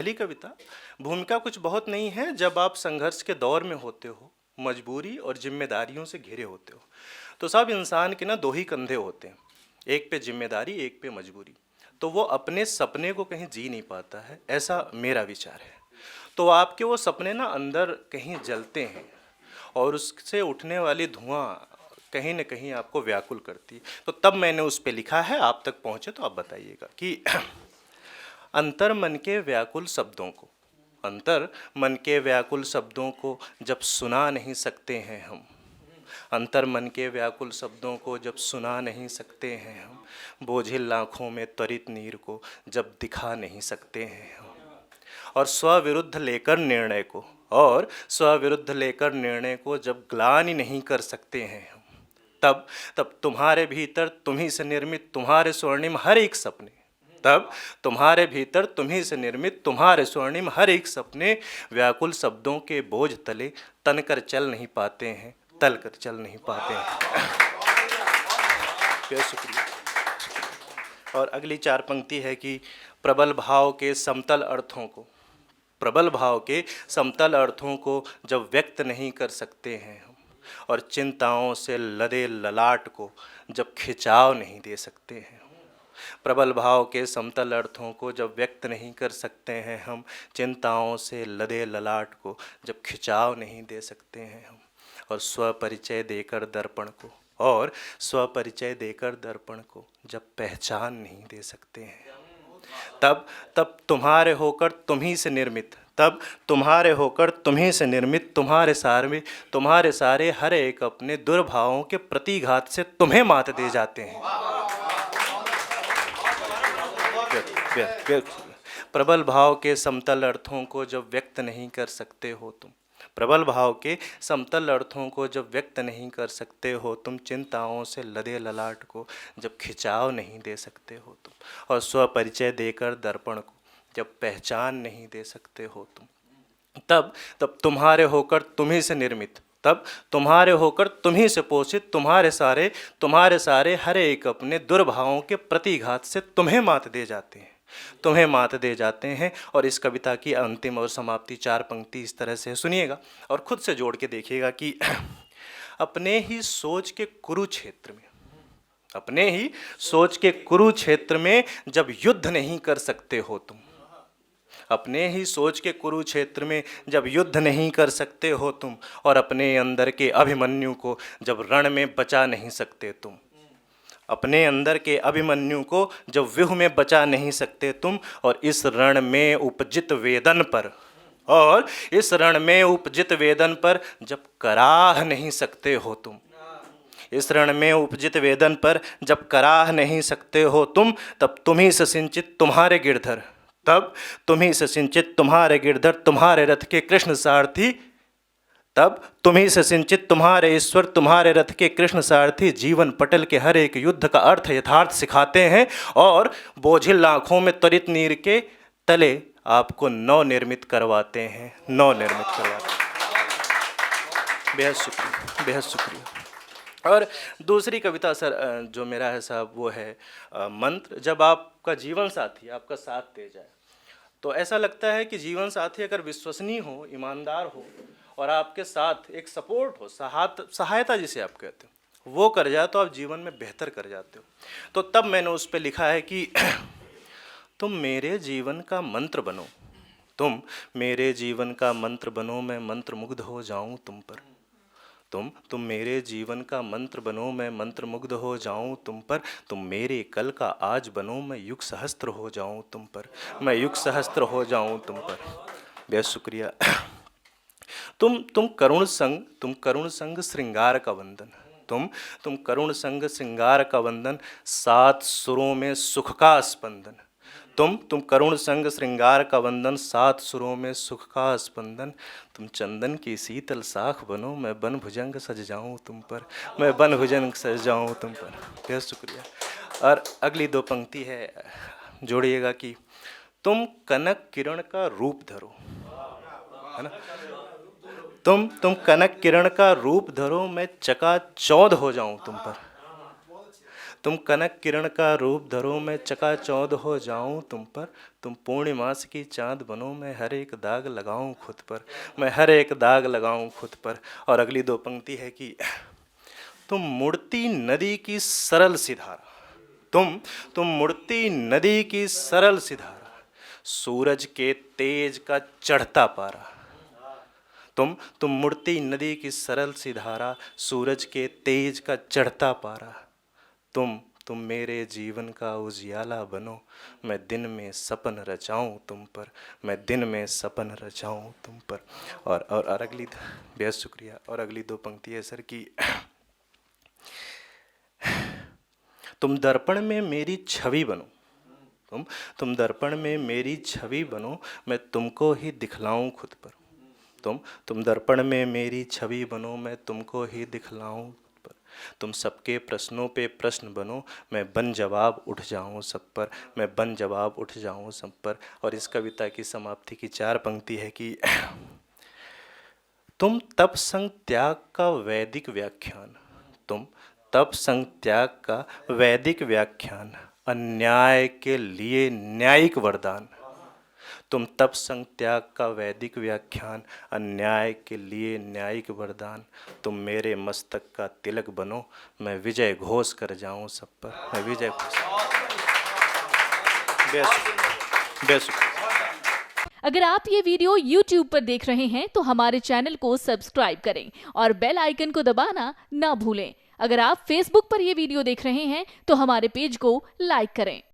पहली कविता। भूमिका कुछ बहुत नहीं है। जब आप संघर्ष के दौर में होते हो, मजबूरी और जिम्मेदारियों से घिरे होते हो, तो सब इंसान के ना दो ही कंधे होते हैं, एक पे जिम्मेदारी, एक पे मजबूरी। तो वो अपने सपने को कहीं जी नहीं पाता है, ऐसा मेरा विचार है। तो आपके वो सपने ना अंदर कहीं जलते हैं और उससे उठने वाली धुआं कहीं न कहीं आपको व्याकुल करती है। तो तब मैंने उस पे लिखा है, आप तक पहुँचे तो आप बताइएगा कि अंतर मन के व्याकुल शब्दों को, अंतर मन के व्याकुल शब्दों को जब सुना नहीं सकते हैं हम, अंतर मन के व्याकुल शब्दों को जब सुना नहीं सकते हैं हम, बोझिल आँखों में त्वरित नीर को जब दिखा नहीं सकते हैं हम, और स्वविरुद्ध लेकर निर्णय को, और स्वविरुद्ध लेकर निर्णय को जब ग्लानि नहीं कर सकते हैं हम, तब तब तुम्हारे भीतर तुम्ही से निर्मित तुम्हारे स्वर्णिम हर एक सपने, तब तुम्हारे भीतर तुम्ही से निर्मित तुम्हारे स्वर्णिम हर एक सपने व्याकुल शब्दों के बोझ तले तन कर चल नहीं पाते हैं, तल कर चल नहीं पाते हैं। बहुत शुक्रिया। और अगली चार पंक्ति है कि प्रबल भाव के समतल अर्थों को, प्रबल भाव के समतल अर्थों को जब व्यक्त नहीं कर सकते हैं हम, और चिंताओं से लदे ललाट को जब खिंचाव नहीं दे सकते हैं, प्रबल भाव के समतल अर्थों को जब व्यक्त नहीं कर सकते हैं हम, चिंताओं से लदे ललाट को जब खिंचाव नहीं दे सकते हैं हम, और स्वपरिचय देकर दर्पण को, और स्वपरिचय देकर दर्पण को जब पहचान नहीं दे सकते हैं, तब तब तुम्हारे होकर तुम्ही से निर्मित, तब तुम्हारे होकर तुम्ही से निर्मित तुम्हारे सारे हर एक अपने दुर्भावों के प्रतिघात से तुम्हें मात दे जाते हैं। प्रबल भाव के समतल अर्थों को जब व्यक्त नहीं कर सकते हो तुम, प्रबल भाव के समतल अर्थों को जब व्यक्त नहीं कर सकते हो तुम, चिंताओं से लदे ललाट को जब खिंचाव नहीं दे सकते हो तुम, और स्वपरिचय देकर दर्पण को जब पहचान नहीं दे सकते हो तुम, तब तब तुम्हारे होकर तुम्ही से निर्मित, तब तुम्हारे होकर तुम्ही से पोषित तुम्हारे सारे हर एक अपने दुर्भावों के प्रतिघात से तुम्हें मात दे जाते हैं, तुम्हें मात दे जाते हैं। और इस कविता की अंतिम और समाप्ति चार पंक्ति इस तरह से सुनिएगा और खुद से जोड़ के देखिएगा कि अपने ही सोच के कुरुक्षेत्र में, अपने ही सोच के कुरुक्षेत्र में जब युद्ध नहीं कर सकते हो तुम, अपने ही सोच के कुरुक्षेत्र में जब युद्ध नहीं कर सकते हो तुम, और अपने अंदर के अभिमन्यु को जब रण में बचा नहीं सकते तुम, अपने अंदर के अभिमन्यु को जब व्यूह में बचा नहीं सकते तुम, और इस रण में उपजित वेदन पर, और इस रण में उपजित वेदन पर जब कराह नहीं सकते हो तुम, इस रण में उपजित वेदन पर जब कराह नहीं सकते हो तुम, तब तुम्ही से सिंचित तुम्हारे गिरधर, तब तुम्ही से सिंचित तुम्हारे गिरधर तुम्हारे रथ के कृष्ण सारथी, तब तुम्ही से सिंचित तुम्हारे ईश्वर तुम्हारे रथ के कृष्ण सारथी जीवन पटल के हर एक युद्ध का अर्थ यथार्थ सिखाते हैं, और बोझिल आँखों में त्वरित नीर के तले आपको नवनिर्मित करवाते हैं, नवनिर्मित करवाते हैं। बेहद शुक्रिया, बेहद शुक्रिया। और दूसरी कविता सर जो मेरा है साहब वो है मंत्र। जब आपका जीवन साथी आपका साथ दे जाए तो ऐसा लगता है कि जीवन साथी अगर विश्वसनीय हो, ईमानदार हो, और आपके साथ एक सपोर्ट हो, सहायता जिसे आप कहते हो, वो कर जाए तो आप जीवन में बेहतर कर जाते हो। तो तब मैंने उस पर लिखा है कि तुम मेरे जीवन का मंत्र बनो, तुम मेरे जीवन का मंत्र बनो, मैं मंत्रमुग्ध हो जाऊं तुम पर, तुम मेरे जीवन का मंत्र बनो, मैं मंत्रमुग्ध हो जाऊं तुम पर, तुम मेरे कल का आज बनो, मैं युग सहस्त्र हो जाऊं तुम पर, मैं युग सहस्त्र हो जाऊं तुम पर। बेहद शुक्रिया। तुम करुण संग श्रृंगार का वंदन, तुम करुण संग श्रृंगार का वंदन, सात सुरों में सुख का स्पंदन, तुम करुण संग श्रृंगार का वंदन, सात सुरों में सुख का स्पंदन, तुम चंदन की शीतल शाख बनो, मैं बन भुजंग सज जाऊं तुम पर, मैं बन भुजंग सज जाऊं तुम पर। बहुत शुक्रिया। और अगली दो पंक्ति है, जोड़िएगा कि तुम कनक किरण का रूप धरो, है ना, तुम कनक किरण का रूप धरो, मैं चकाचौंध हो जाऊं तुम पर, तुम कनक किरण का रूप धरो, मैं चकाचौंध हो जाऊं तुम पर। तुम पूर्णिमास की चांद बनो, मैं हर एक दाग लगाऊं खुद पर, मैं हर एक दाग लगाऊं खुद पर। और अगली दो पंक्ति है कि तुम मुड़ती नदी की सरल सी धारा, तुम मुड़ती नदी की सरल सी धारा, सूरज के तेज का चढ़ता पारा। तुम मुड़ती नदी की सरल सी धारा, सूरज के तेज का चढ़ता पारा। तुम मेरे जीवन का उजियाला बनो, मैं दिन में सपन रचाऊं तुम पर, मैं दिन में सपन रचाऊं तुम पर। और अगली, बेहद शुक्रिया। और अगली दो पंक्ति है सर की तुम दर्पण में मेरी छवि बनो, तुम दर्पण में मेरी छवि बनो, मैं तुमको ही दिखलाऊं खुद पर। तुम दर्पण में मेरी छवि बनो, मैं तुमको ही दिखलाऊं पर। तुम सबके प्रश्नों पे प्रश्न बनो, मैं बन जवाब उठ जाऊं सब पर, मैं बन जवाब उठ जाऊं सब पर। और इस कविता की समाप्ति की 4 पंक्ति है कि तुम तप संग त्याग का वैदिक व्याख्यान, तुम तप संग त्याग का वैदिक व्याख्यान, अन्याय के लिए न्यायिक वरदान। तुम तप संग त्याग का वैदिक व्याख्यान, अन्याय के लिए न्यायिक वरदान। तुम मेरे मस्तक का तिलक बनो, मैं विजय घोष कर जाऊं सब पर, मैं विजय घोष। बेशुक्रिया। अगर आप ये वीडियो YouTube पर देख रहे हैं तो हमारे चैनल को सब्सक्राइब करें और बेल आइकन को दबाना ना भूलें। अगर आप Facebook पर ये वीडियो देख रहे हैं तो हमारे पेज को लाइक करें।